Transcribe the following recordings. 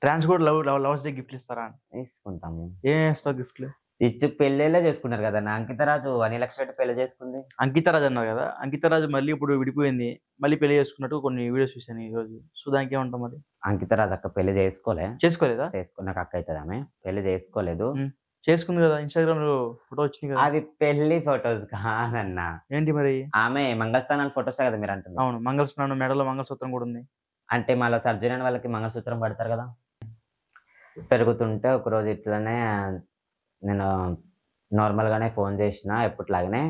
ట్రాన్స్ కూడా lovers day గిఫ్ట్లు ఇస్తారా? తీసుకుంటాము. ఏం ఇస్తావు గిఫ్ట్లు? ఇచ్చి పెళ్ళిళ్ళే చేసుకున్నారు కదా. అంకితరాజు 1 లక్ష పెట్టి పెళ్లి చేసుకుంది. అంకితరాజు అన్నారు కదా, అంకితరాజు మళ్ళీ ఇప్పుడు విడిపోయింది, మళ్ళీ పెళ్లి చేసుకున్నట్టు కొన్ని వీడియోస్ చూసాను ఈ రోజు. సో దానికి ఏమంటాం మరి? అంకితరాజు అక్క పెళ్లి చేసుకోలేదా? నాకు అక్క అవుతుంది, ఆమె పెళ్లి చేసుకోలేదు. చేసుకుంది కదా, ఇన్స్టాగ్రామ్ లో ఫోటో వచ్చింది కదా. అది పెళ్లి ఫొటోస్ కాదన్నా. ఏంటి మరి? ఆమె మంగళస్థానాల ఫొటోస్ కదా మీరు అంటుంది. అవును, మంగళస్నానం, మెడలో మంగళసూత్రం కూడా ఉంది. అంటే మళ్ళీ సర్జరీ అయిన వాళ్ళకి మంగళసూత్రం పడతారు కదా. పెరుగుతుంటే ఒకరోజు ఇట్లనే నేను నార్మల్గానే ఫోన్ చేసిన, ఎప్పటిలాగానే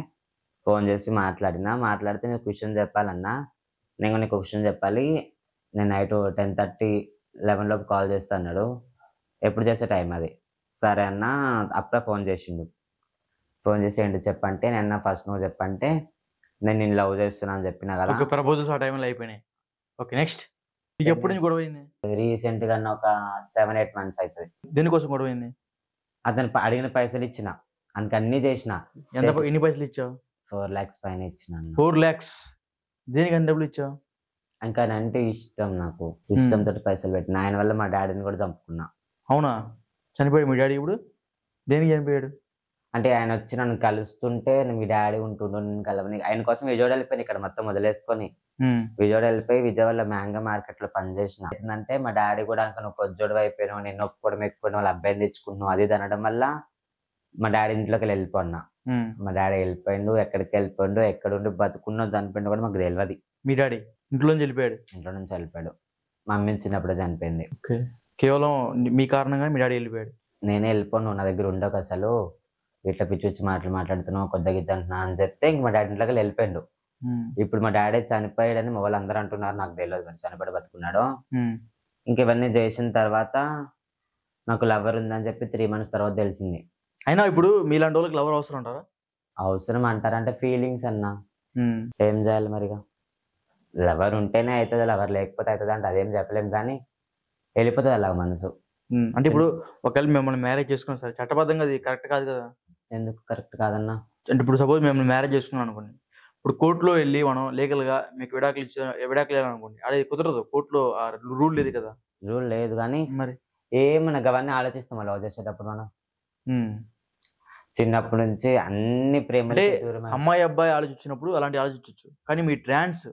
ఫోన్ చేసి మాట్లాడితే నీకు క్వశ్చన్ చెప్పాలన్నా, నేను నీకు క్వశ్చన్ చెప్పాలి, నేను నైట్ 10:30, 11 లోపు కాల్ చేస్తా అన్నాడు. ఎప్పుడు చేసే టైం అది. సరే అన్న, అప్పుడే ఫోన్ చేసిండు. ఫోన్ చేసి ఏంటి చెప్పంటే, నేను ఫస్ట్ నువ్వు చెప్పంటే నేను నిన్ను లవ్ చేస్తున్నా అని చెప్పినా కదా. ప్రపోజల్స్ ఆ టైంలో అయిపోయినాయి. Okay, next. మీకు ఎప్పుడు నుంచి గొడవ అయింది? రీసెంట్ గా ఒక 7-8 months అవుతుంది. దేనికోసం గొడవ అయింది? అతను అడిగిన పైసలు ఇచ్చిన, అందుకు అన్ని చేసిన. ఎన్ని పైసలు ఇచ్చావు? 4 lakhs పైన ఇచ్చిన. 4 lakhs దేనికి అన్ని డబ్బులు ఇచ్చావు? ఇంకా అంటే ఇష్టం, నాకు ఇష్టంతో పైసలు పెట్టిన. ఆయన వల్ల మా డాడీని కూడా చంపుకున్నా. అవునా? చనిపోయాడు మీ డాడీ? ఇప్పుడు దేనికి చనిపోయాడు? అంటే ఆయన వచ్చి నన్ను కలుస్తుంటే మీ డాడీ ఉంటుండో నేను కలవని, ఆయన కోసం విజయవాడ వెళ్ళిపోయాను. ఇక్కడ మొత్తం వదిలేసుకొని విజయవాడ వెళ్ళిపోయి విజయవాడలో మ్యాంగో మార్కెట్ లో పనిచేసిన. ఏంటంటే మా డాడీ కూడా ఇంకా నువ్వు కొజ్జోడు అయిపోయినావు, నేను నొప్పుకోవడం ఎక్కువ, వాళ్ళ అబ్బాయిని తెచ్చుకుంటున్నావు అది అనడం వల్ల మా డాడీ ఇంట్లోకి వెళ్ళిపోయినా. మా డాడీ వెళ్ళిపోయిండు, ఎక్కడికి వెళ్ళిపోయిండు, ఎక్కడుండి బతుకున్నా చనిపోయిండు కూడా మాకు తెలియదు. మీ డాడీ ఇంట్లో నుంచి వెళ్ళిపోయాడు? ఇంట్లో నుంచి వెళ్ళిపోయాడు. మా మమ్మీ చిన్నప్పుడే చనిపోయింది. కేవలం మీ కారణంగా మీ డాడీ వెళ్ళిపోయాడు? నేనే వెళ్ళిపోను, నా దగ్గర ఉండకు, అసలు ఇట్లా పిచ్చి పిచ్చి మాట్లాడుతున్నావు, కొద్దిగా అంటున్నా అని చెప్తే ఇంక మా డాడీ ఇంట్లోకి వెళ్ళిపోయిండు. ఇప్పుడు మా డాడీ చనిపోయాడని మా వాళ్ళు అందరూ అంటున్నారు, నాకు తెలియదు మరి చనిపోయి బతుకున్నాడు. ఇంక ఇవన్నీ చేసిన తర్వాత నాకు లవర్ ఉందని చెప్పి 3 months తర్వాత తెలిసింది. అయినా ఇప్పుడు మీలాంటి వాళ్ళకి లవర్ అవసరం అంటారా? అవసరం అంటారంటే ఫీలింగ్స్ అన్నా, ఏం చేయాలి మరిగా. లవర్ ఉంటేనే అవుతుంది, లవర్ లేకపోతే అవుతుంది అంటే అదేం చెప్పలేము, కానీ వెళ్ళిపోతుంది అలా మనసు. అంటే ఇప్పుడు ఒకవేళ మిమ్మల్ని మ్యారేజ్ చేసుకున్నాం సరే, చట్టబద్ధంగా అది కరెక్ట్ కాదు కదా? ఎందుకు కరెక్ట్ కాదన్నా? అంటే ఇప్పుడు సపోజ్ మిమ్మల్ని మ్యారేజ్ చేసుకున్నాం అనుకోండి, ఇప్పుడు కోర్టులో వెళ్ళి మనం లీగల్ గా మీకు విడాకులు ఇవ్వాలనుకోండి, అది కుదరదు. కోర్టులో రూల్ లేదు కదా? రూల్ లేదు, కానీ మరి ఏమన్నా అవన్నీ ఆలోచిస్తాం లవ్ చేసేటప్పుడు. మనం చిన్నప్పటి నుంచి అన్ని ప్రేమ, అమ్మాయి అబ్బాయి ఆలోచించినప్పుడు అలాంటి ఆలోచించవచ్చు, కానీ మీ ట్రాన్స్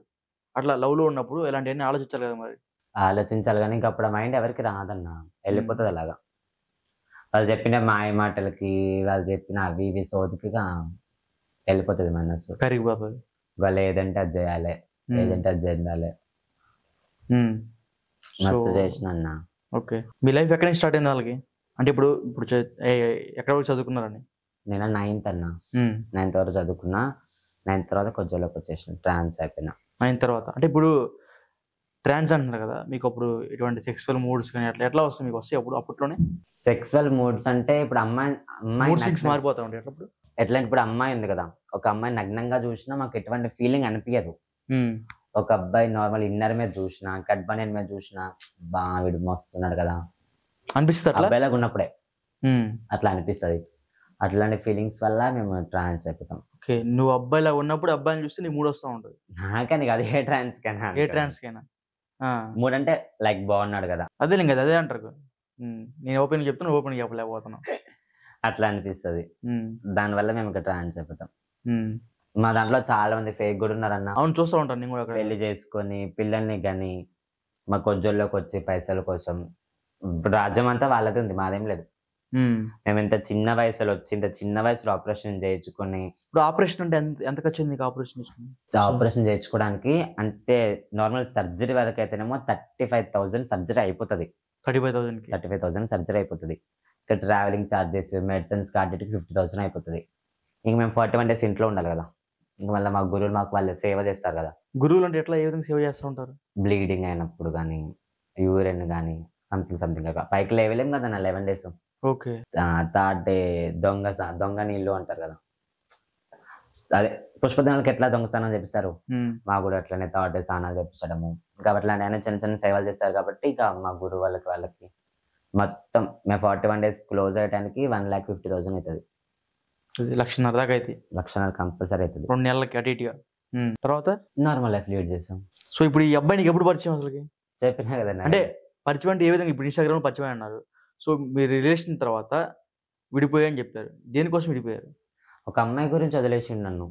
అట్లా లవ్ లో ఉన్నప్పుడు ఇలాంటివన్నీ ఆలోచించాలి కదా? మరి ఆలోచించాలి, కానీ ఇంకా అప్పుడు మైండ్ ఎవరికి రాదన్నా, వెళ్ళిపోతుంది అలాగా. వాళ్ళు చెప్పిన మాయ మాటలకి, వాళ్ళు చెప్పిన అవి ఇవి సోదికి వెళ్ళిపోతుంది మనసు, కరిగిపోతుంది. వాళ్ళు ఏదంటే అది చేయాలి, ఏదంటే అది చెందాలి. మస్తు చేసిన అన్న. ఓకే, మీ లైఫ్ ఎక్కడి నుంచి స్టార్ట్ అయింది వాళ్ళకి? అంటే ఇప్పుడు ఎక్కడ వరకు చదువుకున్నారని? నేను 9th అన్న, 9th వరకు చదువుకున్నా. 9th తర్వాత కొద్దిలోకి వచ్చేసిన, ట్రాన్స్ అయిపోయినా. 9th తర్వాత అంటే ఇప్పుడు ట్రాన్స్ అంటున్నారు కదా, మీకు అప్పుడు ఇటువంటి సెక్సువల్ మూడ్స్ కానీ ఎట్లా వస్తాయి మీకు? వస్తాయి అప్పుడు అప్పట్లోనే సెక్సువల్ మూడ్స్ అంటే ఇప్పుడు అమ్మాయి మారిపోతా ఉంటాయి ఎట్లా. ఇప్పుడు అమ్మాయి ఉంది కదా, ఒక అమ్మాయి నగ్నంగా చూసినా మాకు ఎటువంటి ఫీలింగ్ అనిపించదు. ఒక అబ్బాయి నార్మల్ ఇన్నర్ మీద చూసినా, కట్ బనియన్ మీద చూసినా, బా వీడు మస్తున్నాడు కదా అనిపిస్తుంది. అబ్బాయిలాగా ఉన్నప్పుడే అట్లా అనిపిస్తుంది. అట్లాంటి ఫీలింగ్స్ వల్ల మేము ట్రాన్స్ అయిపోతాం. ఓకే, నువ్వు అబ్బాయిలా ఉన్నప్పుడు అబ్బాయిని చూస్తే నీ మూడ్ వస్తూ ఉంటుంది? నాకని కాదు, ఏ ట్రాన్స్ కైనా. మూడ్ అంటే లైక్ బాగున్నాడు కదా, అదే కదా, అదే అంటారు. నేను ఓపెన్ చెప్తాను, ఓపెన్ చెప్పలేకపోతున్నాను, అట్లా అనిపిస్తుంది. దానివల్ల మేము ఇక్కడ ట్రాన్స్ అయిపోతాం. మా దాంట్లో చాలా మంది ఫేక్ కూడా ఉన్నారన్న. అవును, చూస్తూ ఉంటాను నేను కూడా. పెళ్లి చేసుకొని పిల్లల్ని కానీ మా కొజ్జోల్లోకి వచ్చి పైసల కోసం, రాజ్యం అంతా వాళ్ళది ఉంది, మాదేం లేదు. మేము ఇంత చిన్న వయసులో వచ్చి ఇంత చిన్న వయసులో ఆపరేషన్ చేయించుకొని. ఇప్పుడు ఆపరేషన్ అంటే ఎంత ఖర్చు అయింది? ఆపరేషన్ చేయించుకోవడానికి అంటే నార్మల్ సర్జరీ వరకు అయితేనేమో 35,000 సర్జరీ అయిపోతుంది. 35,000 సర్జరీ అయిపోతుంది. ఇక్కడ ట్రావెలింగ్ ఛార్జెస్, మెడిసిన్స్ కార్డు 50,000 అయిపోతుంది. ఇంక మేము 41 days ఇంట్లో ఉండాలి కదా. ఇంక మళ్ళీ మా గురువులు మాకు వాళ్ళు సేవ చేస్తారు కదా. గురువులు అంటే ఎట్లా, ఏ విధంగా సేవ చేస్తూ ఉంటారు? బ్లీడింగ్ అయినప్పుడు కానీ, యూరిన్ కానీ సంథింగ్ పైకి లేవలేం కదా నా 11 days. ఓకే, థర్డ్ డే దొంగ నీళ్ళు అంటారు కదా, అదే పుష్పదానాలకు ఎట్లా దొంగస్థానం చేపిస్తారు, మాకు కూడా అట్లనే థర్డ్ డే స్నానాలు చేపించడము. ఇంకా అట్లాంటి ఆయన చిన్న చిన్న సేవలు చేస్తారు కాబట్టి ఇక మా గురువు వాళ్ళకి మొత్తం మేము 41 days క్లోజ్ అయ్యడానికి 1,50,000 అవుతుంది. 1,50,000 దాకా అయితే? 1,50,000 కంపల్సరీ అవుతుంది. 2 నెలలకి అటు ఇటుగా. తర్వాత నార్మల్ లైఫ్ లీడ్ చేస్తాం. సో ఇప్పుడు ఈ అబ్బాయి నీకు ఎప్పుడు పరిచయం అసలు? చెప్పినా కదా, అంటే పరిచయం అంటే ఏ విధంగా? ఇప్పుడు ఇన్‌స్టాగ్రామ్‌లో పరిచయం అన్నారు. సో, మీ రిలేషన్ తర్వాత విడిపోయాయని చెప్పారు. దేనికోసం విడిపోయారు? ఒక అమ్మాయి గురించి వదిలేసిండు నన్ను.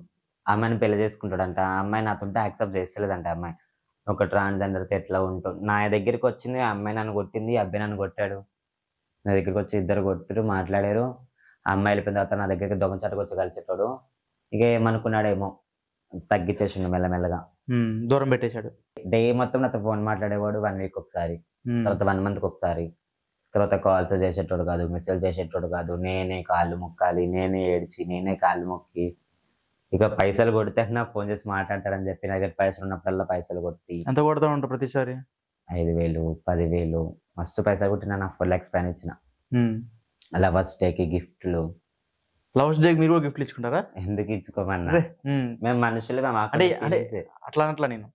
ఆ అమ్మాయిని పెళ్లి చేసుకుంటాడంట. ఆ అమ్మాయి నాతోటి యాక్సెప్ట్ చేస్తలేదంట ఆ అమ్మాయి. ఒక ట్రాన్స్‌జెండర్‌తో ఎట్లా ఉంటాం. నా దగ్గరికొచ్చింది, ఆ అమ్మాయి నన్ను కొట్టింది, ఈ అబ్బాయి నన్ను కొట్టాడు. నా దగ్గరికొచ్చి ఇద్దరు కొట్టిర్రు, మాట్లాడారు. ఆ అమ్మాయి వెళ్ళిపోయిన తర్వాత నా దగ్గరికి దొంగచాటుగా వచ్చి కలిసేటోడు. ఇక ఏమనుకున్నాడేమో తగ్గిచ్చేసిండు మెల్లమెల్లగా. దూరం పెట్టేసాడు. డే మొత్తం నాతో ఫోన్ మాట్లాడేవాడు 1 వీక్ ఒకసారి. హ్మ్. తర్వాత 1 మంత్‌కి ఒకసారి. తర్వాత కాల్స్ చేసేటోడు కాదు, మెసేజ్ చేసేటోడు కాదు. నేనే కాళ్ళు మొక్కాలి, నేనే ఏడ్చి, నేనే కాళ్ళు మొక్కి, ఇక పైసలు కొడితే నాకు ఫోన్ చేసి మాట్లాడతారని చెప్పి నా దగ్గర పైసలున్నప్పుడల్లా పైసలు కొట్టి ఎంత కొడతా ఉంటారు ప్రతిసారి? 5,000, 10,000 మస్తు పైసలు కొట్టినా. నాకు 4 లాక్స్ పైన ఇచ్చిన. హ్మ్. లవర్స్ డేకి గిఫ్ట్‌లు లవర్స్ డేకి మీరు కూడా గిఫ్ట్‌లు ఇచ్చుకుంటారా? ఎందుకు ఇచ్చుకోమన్నా? అరే! హ్మ్. మేము మనుషులు, మేము అంటే ఆకలి అంటే ఫీలింగ్సే. అట్లా అనట్లా నేను.